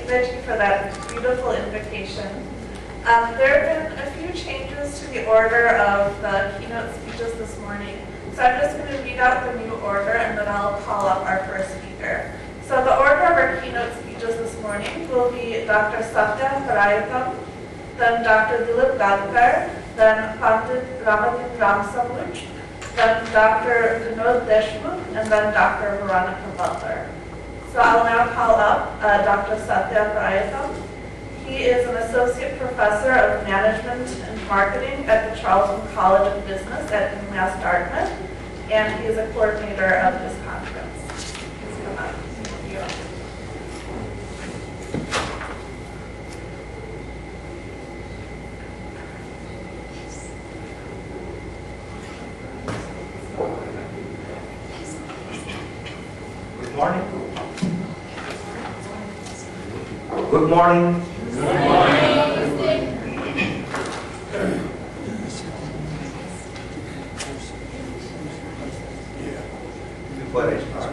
Reggie, for that beautiful invocation. There have been a few changes to the order of the keynote speeches this morning. So I'm just going to read out the new order and then I'll call up our first speaker. So the order of our keynote speeches this morning will be Dr. Satya Parayatham, then Dr. Dilip Gadkar, then Pandit Ramadin Ramsamuj, then Dr. Vinod Deshmukh, and then Dr. Veronica Butler. So I'll now call up Dr. Satya Parayatham. He is an associate professor of management and marketing at the Charlton College of Business at UMass Dartmouth, and he is a coordinator of this conference. Please come up. Thank you. Good morning. Good morning. Good morning. Before I start,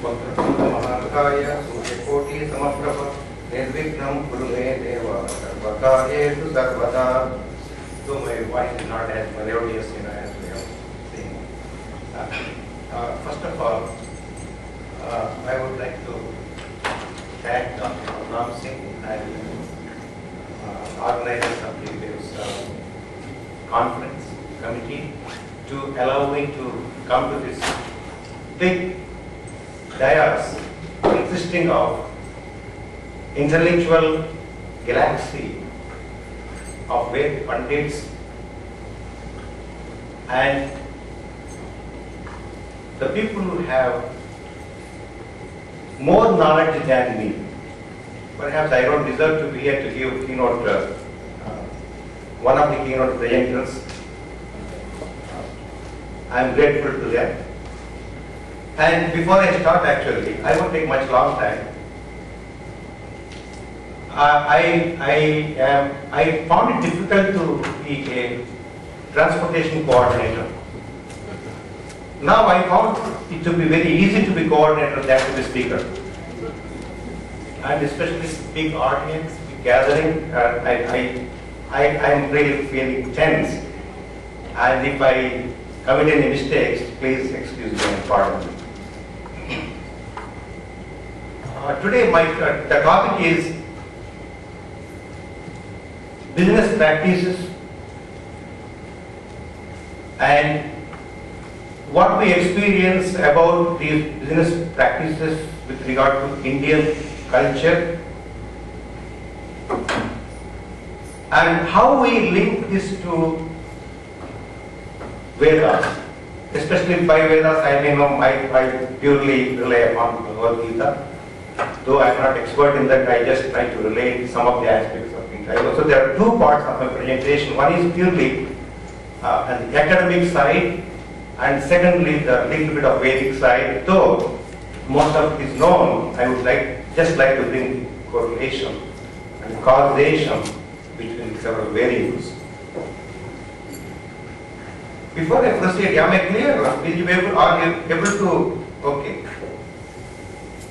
Mahankaya Sujakoti Samaprabha Nirvikram Kurume Deva Sarvakayesu Sarvada. Though my voice is not as melodious as we are singing. First of all, I would like to thank Dr. Ram Singh and organizers of this conference committee to allow me to come to this big dais consisting of intellectual galaxy of Ved Pandits and the people who have more knowledge than me. Perhaps I don't deserve to be here to give keynote, one of the keynote presenters. I am grateful to them. And before I start, actually, I won't take much long time. I found it difficult to be a transportation coordinator. Now I found it to be very easy to be coordinator than to be speaker. And especially big audience, big gathering, I am really feeling tense. And if I commit any mistakes, please excuse me and pardon me. Today the topic is business practices and what we experience about these business practices with regard to Indian culture and how we link this to Vedas. Especially by Vedas, I purely rely upon Bhagavad Gita. Though I am not expert in that, I just try to relate some of the aspects of it. So there are two parts of my presentation. One is purely on the academic side, and secondly, the little bit of Vedic side. Though most of it is known, I would just like to bring correlation and causation between several variables. Before I proceed, am I clear? Are you able to? Okay.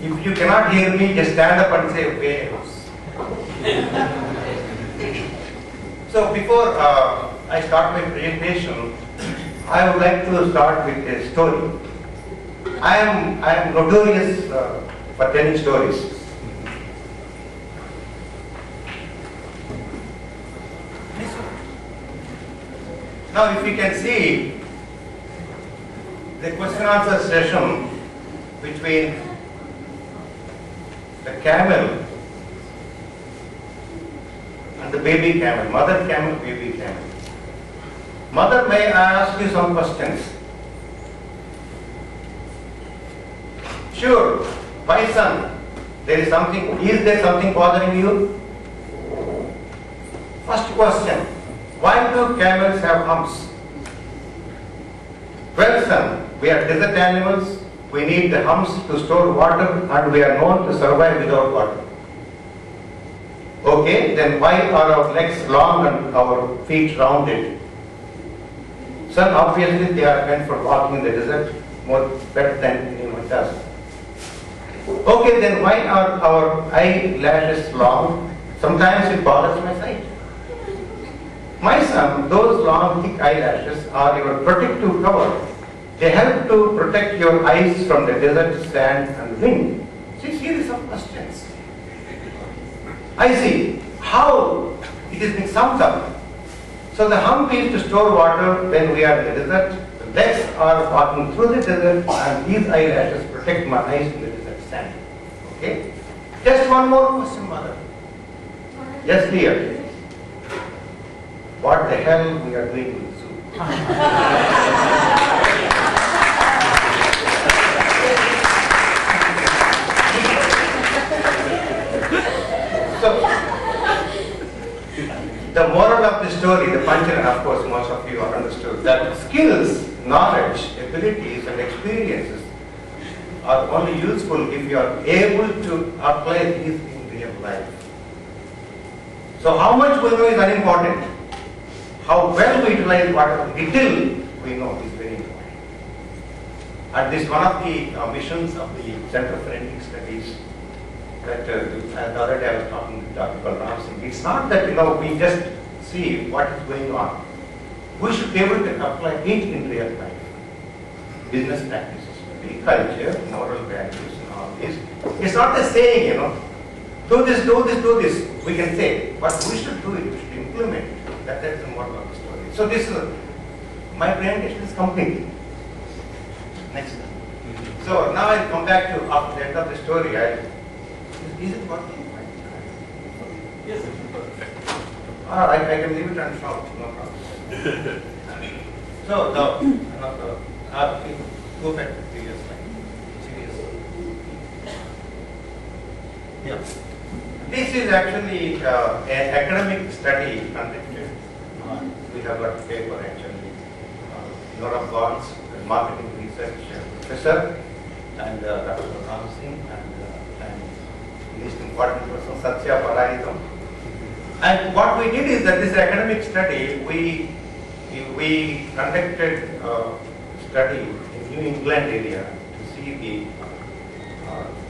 If you cannot hear me, just stand up and say waves. So before I start my presentation, I would like to start with a story. I am notorious for telling stories. Now, if you can see the question answer session between the camel and the baby camel, mother camel, baby camel. Mother, may I ask you some questions? Sure. My son, is there something bothering you? First question, why do camels have humps? Well, son, we are desert animals. We need the humps to store water and we are known to survive without water. Okay, then why are our legs long and our feet rounded? Son, obviously they are meant for walking in the desert more better than anyone does. Okay, then why are our eyelashes long? Sometimes it bothers my sight. My son, those long thick eyelashes are your protective cover. They help to protect your eyes from the desert, sand and wind. See, series of questions. I see how it is being summed up. So the hump is to store water when we are in the desert. The legs are walking through the desert and these eyelashes protect my eyes from the desert sand. Okay? Just one more question, mother. Yes, dear. What the hell we are doing in the zoo? So, the moral of the story, the punchline, of course, most of you have understood, that skills, knowledge, abilities, and experiences are only useful if you are able to apply these in real life. So, how much we know is unimportant. How well we utilize whatever little we know is very important. And this is one of the missions of the Center for Indian Studies. That the other day I was talking to Dr. Balram Singh. It's not that we just see what is going on. We should be able to apply it in real life. Business practices, culture, moral values, and all this. It's not the saying, do this, do this, do this. We can say, but we should do it. We should implement it. That's the moral of the story. So this is my presentation is complete. Next. So now I'll come back to after the end of the story. Is it working? Yes. I can leave it and shout, no problem. So go back to the previous slide. Yeah. This is actually an academic study conducted. We have got a paper actually. Nora Bonds, a marketing research professor, and Dr. Ram Singh, and least important person, Satya Parayitham. And what we did is that this academic study, we conducted a study in New England area to see the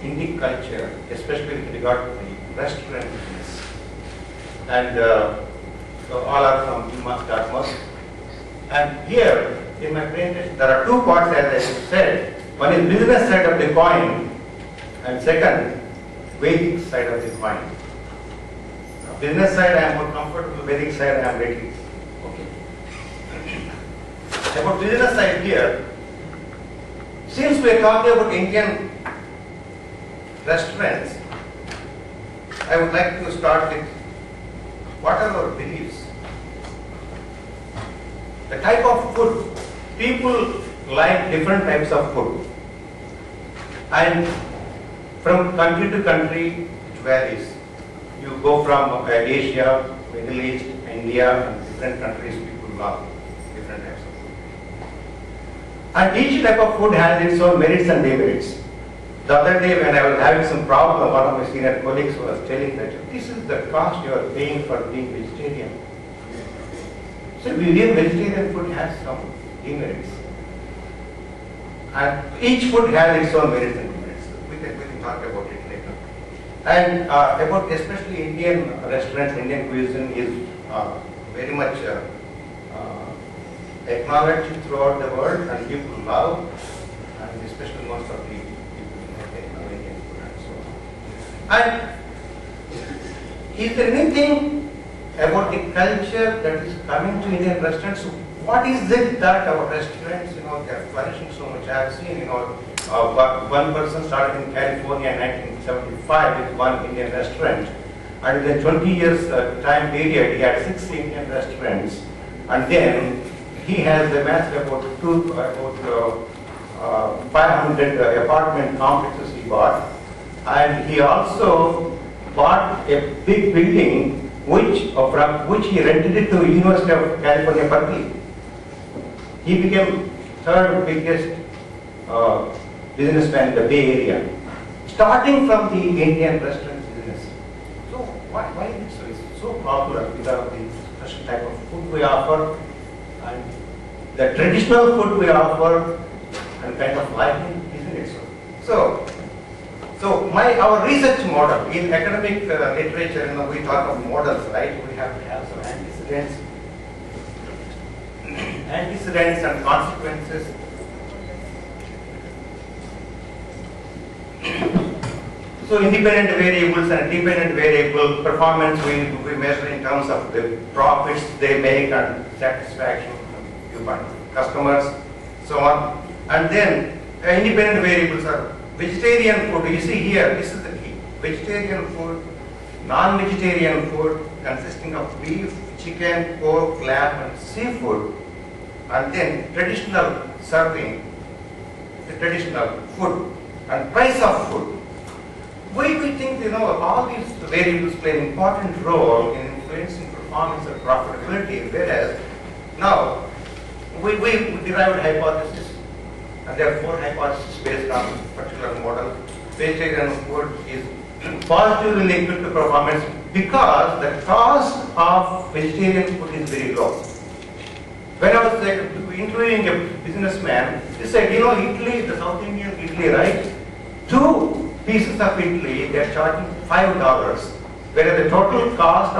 Indic culture, especially with regard to the restaurant business. And so all are from UMass Dartmouth. And here in my presentation, there are two parts as I said. One is business side of the coin, and second, Vedic side of the coin. Business side I am more comfortable, Vedic side I am ready. Okay. About business side here, since we are talking about Indian restaurants, I would like to start with what are our beliefs. The type of food, people like different types of food. And from country to country, it varies. You go from Asia, Middle East, India, and different countries, people love different types of food. And each type of food has its own merits and demerits. The other day when I was having some problem, one of my senior colleagues was telling that this is the cost you are paying for being vegetarian. So being vegetarian food has some demerits. And each food has its own merits and demerits. We can talk about it later. And about especially Indian restaurants, Indian cuisine is very much acknowledged throughout the world, and people love, and especially most of the people in Indian food and so on. And is there anything about the culture that is coming to Indian restaurants? What is it that our restaurants, they are flourishing so much? I have seen, one person started in California in 1975 with one Indian restaurant, and in the 20 years time period, he had 6 Indian restaurants, and then he has amassed about 500 apartment complexes he bought, and he also bought a big building from which he rented it to University of California, Berkeley. He became third biggest businessman in the Bay Area, starting from the Indian restaurant business. So why is it so? It's so popular because of the special type of food we offer, and the traditional food we offer, and kind of liking, isn't it so? So our research model in academic literature, we talk of models, right? We have to have some antecedents and consequences. So independent variables and dependent variable performance we measure in terms of the profits they make and satisfaction of customers, so on. And then independent variables are vegetarian food. You see here, this is the key. Vegetarian food, non-vegetarian food consisting of beef, chicken, pork, lamb, and seafood. And then traditional serving, the traditional food, and price of food. We think, all these variables play an important role in influencing performance and profitability, whereas now we derived a hypothesis, and there are 4 hypotheses based on this particular model. Vegetarian food is positively linked to performance because the cost of vegetarian food is very low. When I was interviewing a businessman, he said, Italy, the South Indian Italy, right? 2 pieces of Italy, they're charging $5, whereas the total cost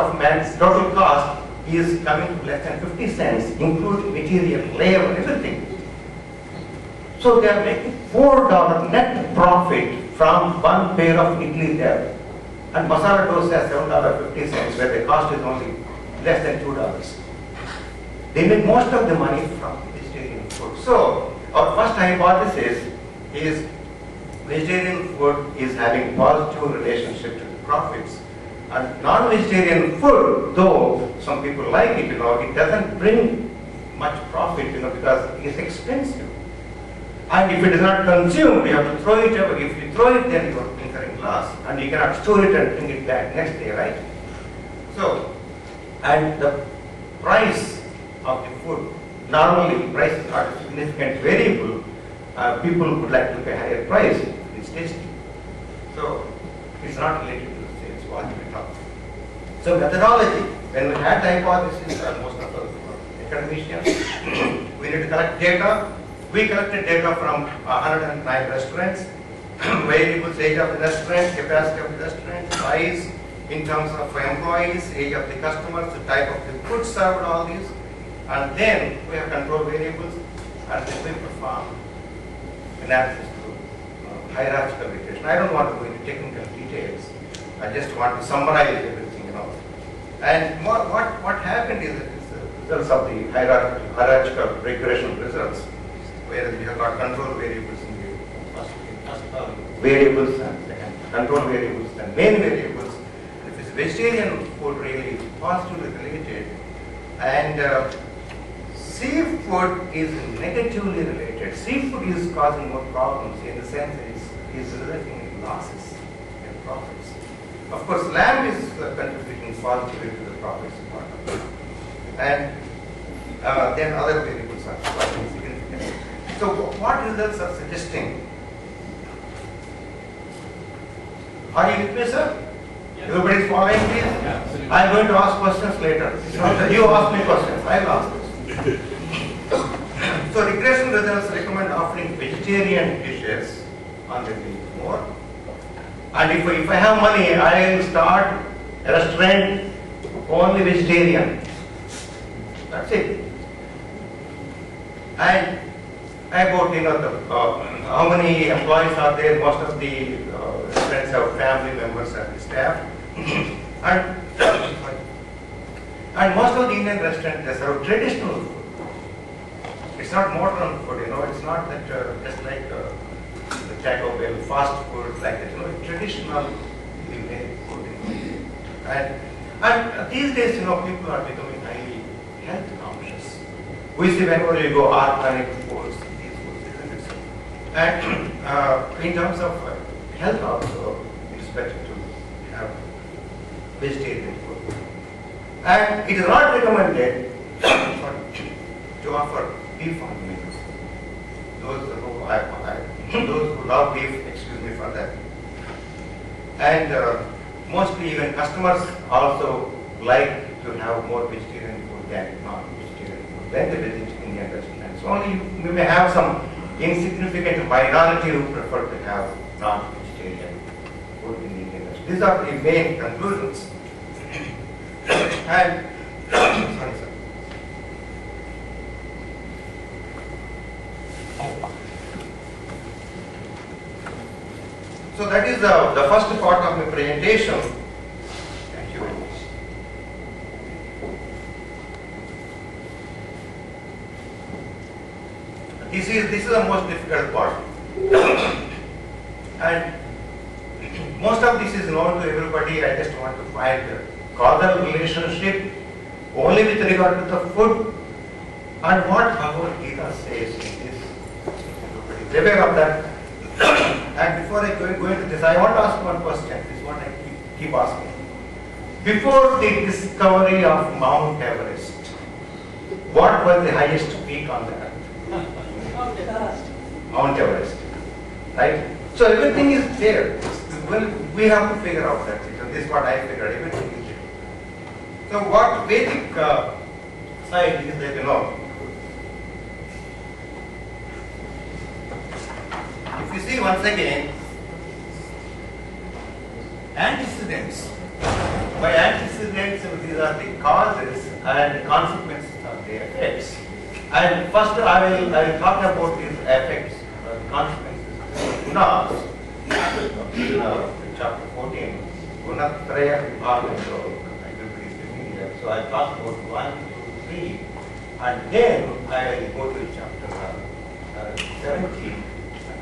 is coming to less than 50 cents, including material, labor, everything. So they are making $4 net profit from 1 pair of Italy there. And masala dosa is $7.50, where the cost is only less than $2. They make most of the money from vegetarian food. So our first hypothesis is vegetarian food is having positive relationship to the profits. And non-vegetarian food, though some people like it, it doesn't bring much profit, because it is expensive. And if it is not consumed, you have to throw it away. If you throw it, then you are incurring loss. And you cannot store it and bring it back next day, right? So, and the price of the food, normally prices are a significant variable. People would like to pay higher price. It's tasty. So, it's not related to the sales volume at all. So, methodology, when we had the hypothesis, most of us were academicians, we need to collect data. We collected data from 109 restaurants, variables, age of the restaurant, capacity of the restaurant, size, in terms of employees, age of the customers, the type of the food served, all these. And then we have control variables, and then we perform analysis through hierarchical regression. I don't want to go into technical details. I just want to summarize everything, And what happened is that the results of the hierarchical regression results, where we have got control variables in the first variables and second control variables and main variables. If it's vegetarian food, really positively related, and seafood is negatively related. Seafood is causing more problems in the sense that it is resulting in losses and profits. Of course, lamb is contributing positively to the profits part of it. And then other variables are quite insignificant. So what results are suggesting? Are you with me, sir? Yes. Everybody is following, please? Yeah, absolutely. I'm going to ask questions later. It's not that you ask me questions, I'll ask questions. So regression results recommend offering vegetarian dishes on the week more. And if I have money, I will start a restaurant only vegetarian. That's it. And about how many employees are there? Most of the restaurants have family members and staff. And most of the Indian restaurants, they serve traditional food. It's not modern food, It's not that just like the Taco Bell fast food like that. It's traditional made food. And these days, people are becoming highly health conscious. We see whenever you go organic foods, these foods, isn't it? And in terms of health also, it's better to have vegetarian food. And it is not recommended to offer beef on meals. Those who love beef, excuse me for that. And mostly even customers also like to have more vegetarian food than non-vegetarian food, than the vegetarian restaurants. Only we may have some insignificant minority who prefer to have non-vegetarian These are the main conclusions. And sorry, sir. So that is the first part of my presentation. Thank you very much. This is the most difficult part. And most of this is known to everybody. I just want to find the causal relationship only with regard to the food and what Bhagavad Gita says in this. Everybody is aware of that. And before I go into this, I want to ask one question. This is what I keep asking. Before the discovery of Mount Everest, what was the highest peak on the earth? Mount Everest. Right? So everything is there. Well, we have to figure out that. This is what I figured. Everything is there. So what Vedic side is there, If you see once again, antecedents. By antecedents, these are the causes and consequences of the effects. And first I will talk about these effects, consequences. Gunas, chapter 14, Gunatraya Vibhaga Yoga. Everybody is familiar. So I talk about 1, 2, 3, and then I will go to chapter 17.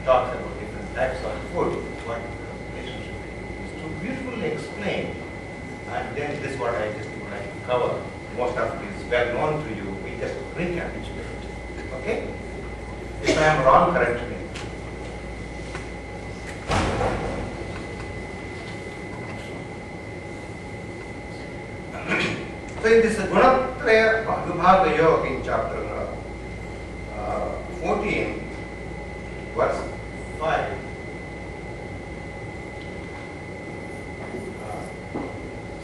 Talks about different types of food, what the relationship is to beautifully explain, and then this is what I just would like to cover. Most of it is well known to you. We just recapitulate. Okay? If I am wrong, correct me. So in this Gunatraya Vibhaga Yoga in chapter 14, verse 5.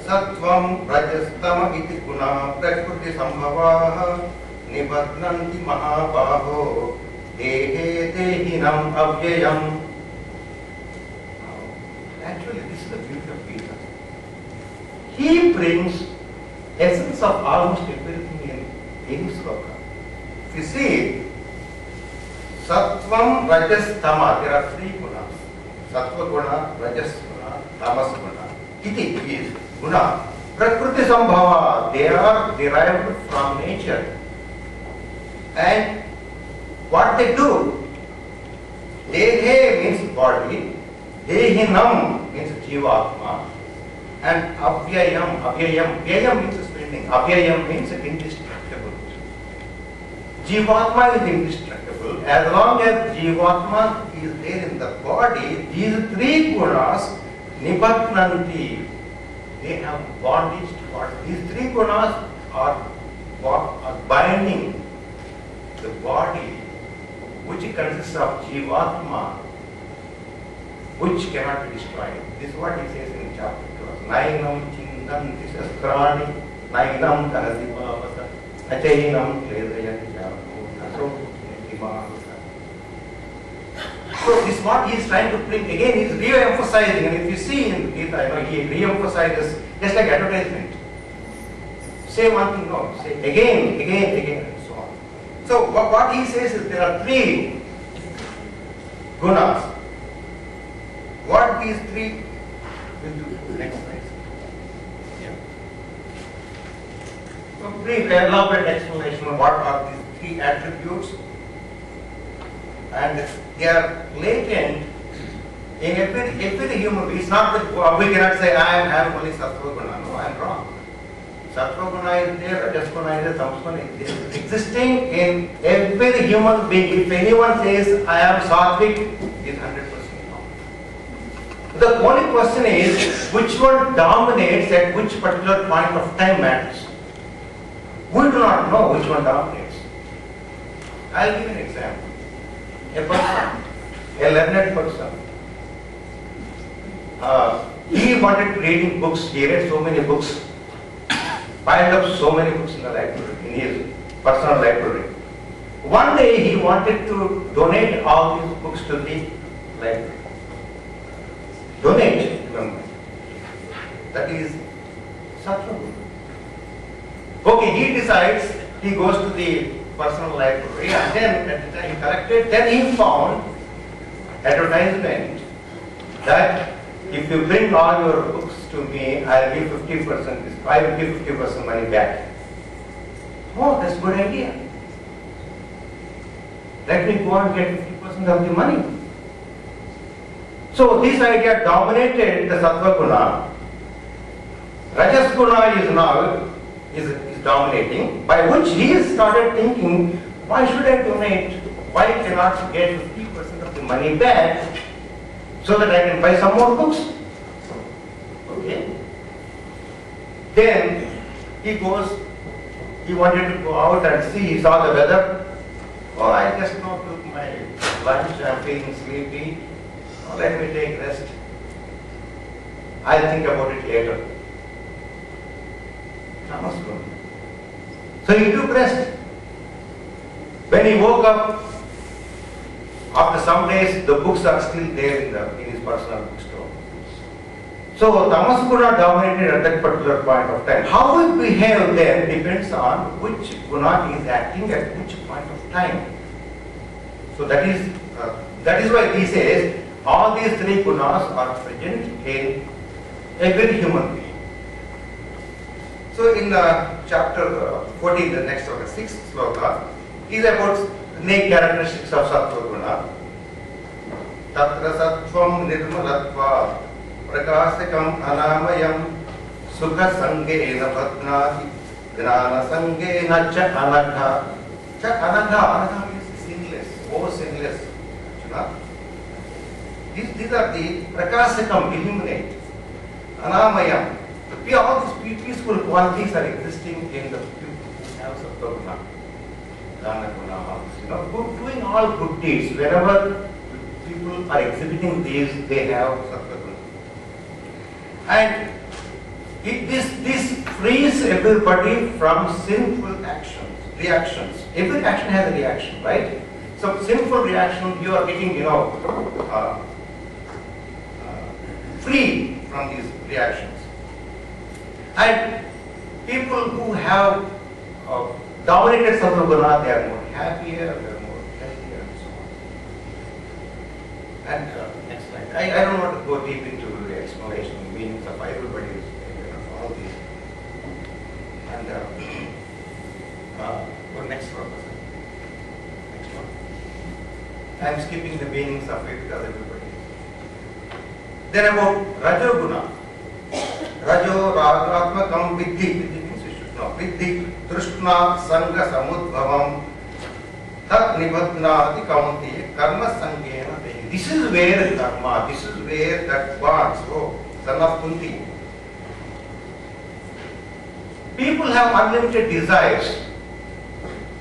Sattvam rajastama iti guna prakriti sambhavaha nibadnanti mahabaho dehe dehinam avyayam. Actually, this is the beauty of Gita. He brings essence of almost everything in any sloka. If you see, Sattvam, Rajas, Tama, there are three gunas. Sattva guna, Rajas guna, Tamas guna. Iti is guna. Prakriti sambhava, they are derived from nature. And what they do? Dehe means body, Dehinam means Jivatma, and Avyayam means spinning. Avyayam means indestructible. Jivatma is indestructible. As long as Jivatma is there in the body, these three gunas, Nibadnanti, they have bondage to body. These three gunas are binding the body, which consists of Jivatma, which cannot be destroyed. This is what he says in chapter 12. Nainam chindanti sastrani, nainam dhanadipavasa, achainam kledayan jamu. So this is what he is trying to bring. Again, he is re-emphasizing, and if you see in Gita, he re-emphasizes just like advertisement. Say one thing, no, say again, and so on. So what he says is there are three gunas. What these three will do? Next slide. Yeah. So brief, elaborate explanation of what are these three attributes, and they are latent in every human being. It's not that we cannot say I am only sattva guna. No, I am wrong. Sattva guna is there, rajas guna is there, tamas guna is there. It's existing in every human being. If anyone says I am sattvic, he is 100% wrong. The only question is which one dominates at which particular point of time matters. We do not know which one dominates. I'll give an example. A person, a learned person, he wanted reading books. He read so many books, piled up so many books in the library, in his personal library. One day he wanted to donate all these books to the library. Donate. Okay, he decides, he goes to the personal library and then at the time he collected, then he found advertisement that if you bring all your books to me, I'll give 50%, I will give 50% money back. Oh, that's a good idea. Let me go and get 50% of the money. So this idea dominated the Sattva Guna. Rajas Guna is now is dominating, by which he started thinking, why should I donate? Why cannot I get 50% of the money back so that I can buy some more books? Okay. Then he goes, he wanted to go out and see, he saw the weather. Oh, I just now took my lunch, I'm feeling sleepy. Oh, let me take rest. I'll think about it later. Tamas Guna. So he took rest. When he woke up, after some days, the books are still there in his personal bookstore. So Tamas Guna dominated at that particular point of time. How we behave then depends on which Guna is acting at which point of time. So that is why he says all these three Gunas are present in every human being. So in chapter 14, the next or the 6th sloka, is about the characteristics of Sattva Guna. Tatra sattvam nirmalatva prakasakam anamayam sukha sangena patnati gnana sangena cha anagha. Cha anagha means sinless, oh sinless. These are the prakasakam, illuminate, anamayam. All these peaceful qualities are existing in the people who have Sattva Guna. Dana Guna, doing all good deeds. Whenever people are exhibiting these, they have Sattva Guna. And this frees everybody from sinful reactions. Every action has a reaction, right? So sinful reaction, you are getting, free from these reactions. And people who have dominated Sattva Guna, they are more happier, they are more healthier, and so on. And next slide. I don't want to go deep into the explanation of meanings of everybody's all these. And next one. Next one. I am skipping the meanings of it because everybody. Then about Rajo Guna. Rajo Ragatmakam Viddhi. Viddhi means you should know. Viddhi Trishna Sangha Samudbhavam Tat Nibadnati Kaunti Karma Sangena Dehi. This is where karma, this is where that bonds, son of Kunti. People have unlimited desires.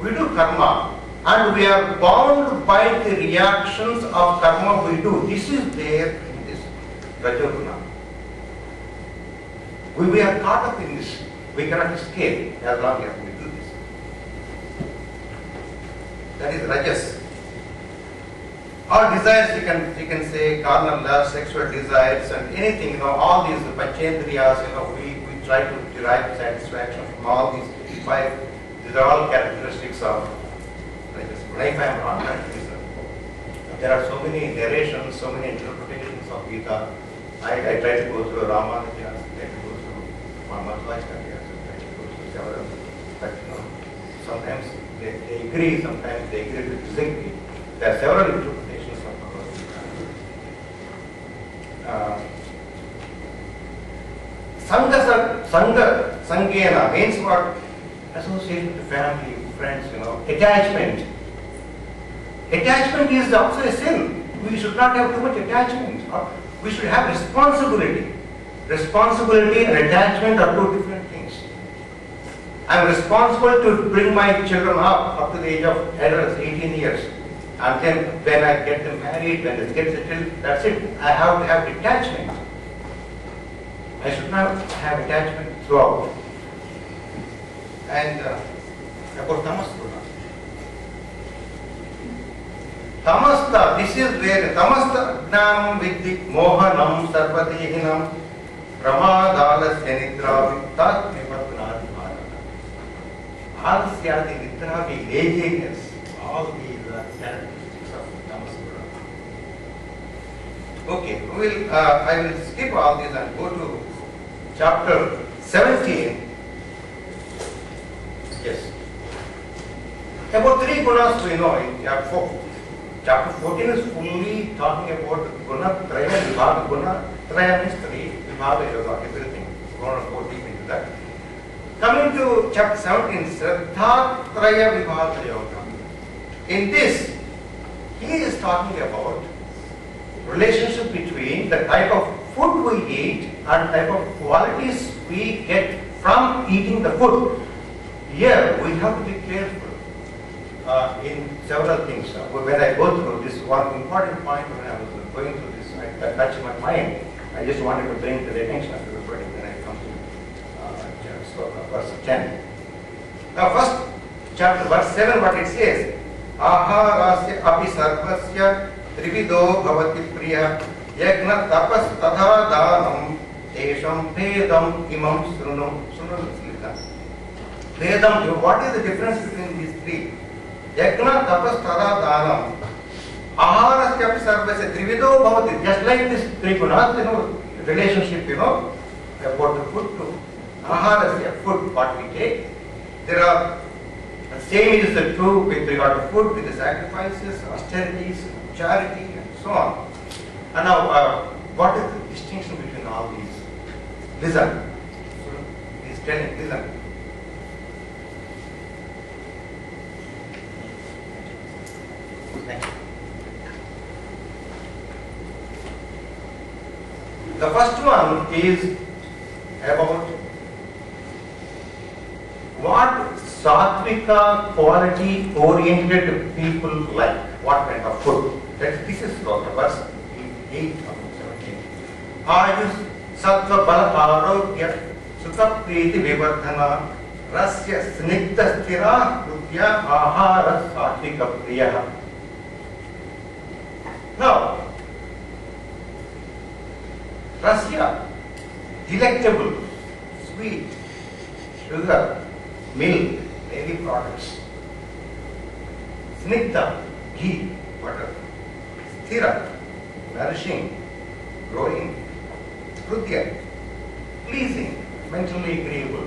We do karma and we are bound by the reactions of karma we do. This is there in this Rajo Guna. We are caught up in this. We cannot escape as long as we do this. That is Rajas. All desires, you can say carnal lust, sexual desires, and anything. All these panchendriyas. We try to derive satisfaction from all these 5. These are all characteristics of Rajas. But if I am wrong, there are so many narrations, so many interpretations of Gita. I try to go through Ramanuja. But sometimes they agree, sometimes they agree to disagree. There are several interpretations of Bhagavad Gita. Sangena means what? Association with family, friends, attachment. Attachment is also a sin. We should not have too much attachment. We should have responsibility. Responsibility and attachment are two different things. I am responsible to bring my children up to the age of adults, 18 years. And then when I get them married, when they get settled, that's it. I have to have detachment. I should not have attachment throughout. And about Tamas Guna. Tamasta, this is where Tamasta Gnanam Viddhi Mohanam Sarvadehinam Pramadalasya Nidra Vittat Nibadnati Bharata. Alasya, the Nidra, the laziness, all these characteristics of Tamasguna. Okay, I will skip all these and go to chapter 17. Yes. About 3 gunas we know in chapter 14 is fully talking about guna traya, vibhaga. Guna traya means 3, vibhaga yoga, everything. We want to go deep into that. Coming to chapter 17, Shraddha Traya Vibhaga Yoga. In this, he is talking about relationship between the type of food we eat and type of qualities we get from eating the food. Here, we have to be careful in several things. When I go through this one important point, when I was going through this, I touched my mind. I just wanted to bring to the attention of everybody when I come to verse 10. Now, first chapter, verse 7, what it says, Aharasya api sarvasya trivido bhavati priya yagna tapas tadha dhanam tesham bhedam imam srunu. Bhedam, what is the difference between these three? Yagna tapas tadha dhanam aharasya api sarvasya trivido bhavati. Just like this three gunas, relationship, about the food too. Aharasya, food, what we take. There are, the same is true with regard to food, with the sacrifices, austerities, charity, and so on. And now, what is the distinction between all these? Listen. He is telling, listen. Next. The first one is about what Sattvika quality oriented people like, what kind of food. This is verse 8 of 17. Ayus sattva bala arogya sukha priti vivardhana rasya snigdha sthira rudya ahara sattvika priya. Now, rasya, delectable, sweet, sugar, milk, dairy products. Snigdha, ghee, butter. Sthira, nourishing, growing. Rudya, pleasing, mentally agreeable.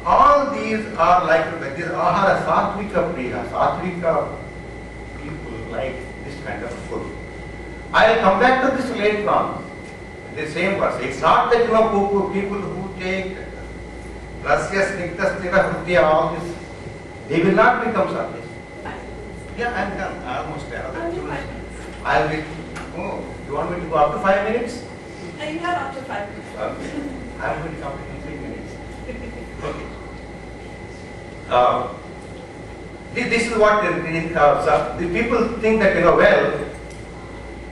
All these are like this ahara sattvika priya. Sattvika people like this kind of food. I will come back to this later on. The same verse. It's not that people who take rasya, snigdha, sthira, rudya, all this, they will not become sadhus. Yeah, I'm done. Almost another 2 minutes. I'll be. Oh, you want me to go up to 5 minutes? You have up to 5 minutes. Okay. I'm going to come in 3 minutes. Okay. This is what the people think that, well,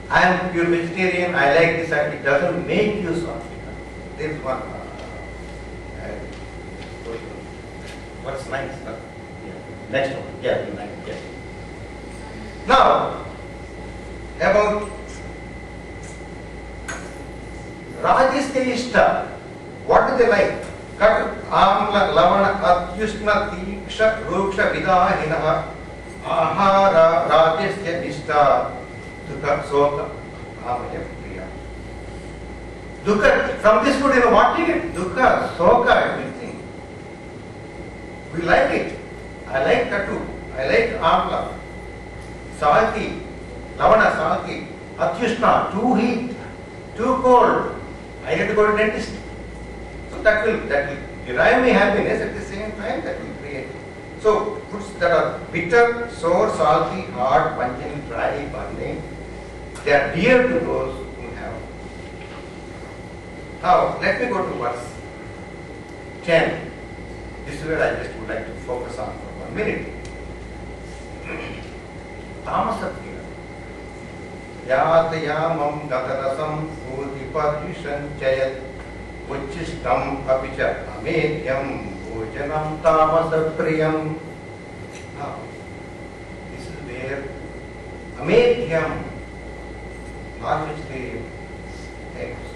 I am pure vegetarian, I like this, and it doesn't make you sattvic. There is one. What's nice? Yeah. Next one. Yeah, nice. Yeah. Now, about Rajasthanista, what do they like? Kat amla lavana atyushna tiksha ruksha vidahinaha ahara Rajasthanista dukha soka amaya priya. Dukha, from this food, what do you get? Dukha, soka, everything. We like it. I like katu. I like amla. Salty, lavana salty, atyushna, too heat, too cold. I need to go to dentist. So that will derive me happiness, at the same time that will create. So foods that are bitter, sour, salty, hard, pungent, dry, burning, they are dear to those who have. Now let me go to verse 10. This is where I just would like to focus on for 1 minute. Tamasatya. Yatayamam gatarasam bhudiparyushan chayat uchishtam apicha amedyam bhojanam tamasapriyam. Now, this is where amedyam, non-vegetarian, eggs,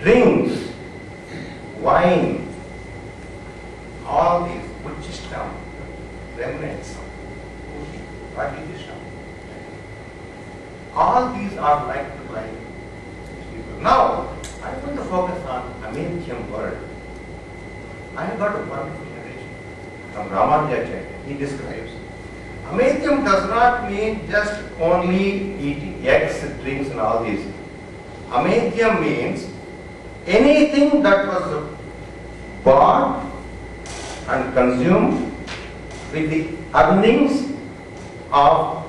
drinks, wine, all these, all these are liked by people. Now, I'm going to focus on Amethyam word. I have got a wonderful narration from Ramanujacharya. He describes, Amethyam does not mean just only eating eggs, drinks and all these. Amethyam means anything that was bought and consumed with the earnings of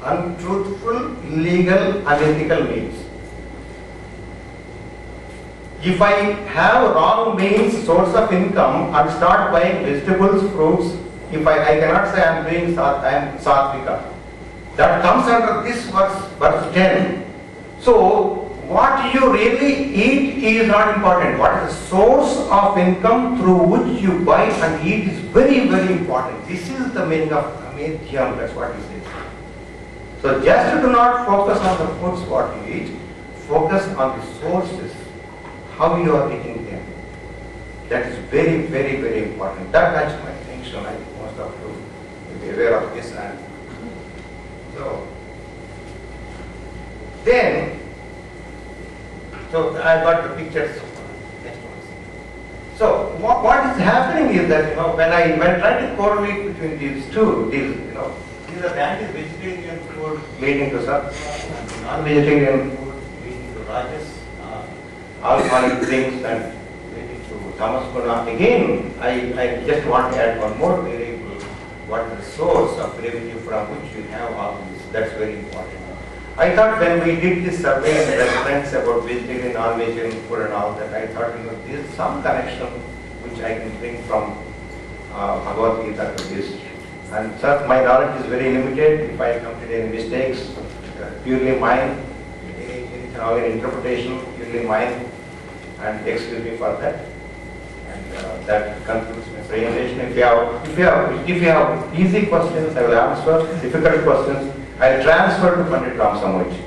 untruthful, illegal, unethical means. If I have wrong means, source of income, and start buying vegetables, fruits, if I cannot say I am doing I am satvika. That comes under this verse 10. So, what you really eat is not important. What is the source of income through which you buy and eat is very, very important. This is the meaning of Amethyam, that's what he says. So just do not focus on the foods what you eat, focus on the sources, how you are eating them. That is very, very, very important. That catches my attention. I think most of you will be aware of this. And so then, I got the pictures. Next one. So what is happening is that when trying to correlate between these two, these are anti-vegetarian food leading to sattva, non-vegetarian food leading to rajas, alcoholic drinks and leading to tamas guna. Again, I just want to add one more variable. What is the source of revenue from which you have all this? That's very important. I thought when we did this survey in restaurants about vegetarian, non-vegetarian food and all that, I thought there is some connection which I can bring from Bhagavad Gita to this. And sir, my knowledge is very limited. If I committed any mistakes, purely mine, any interpretation, purely mine, and excuse me for that. And that concludes my presentation. If you have easy questions, I will answer. Difficult questions, I will transfer to Pandit Ram Samoji.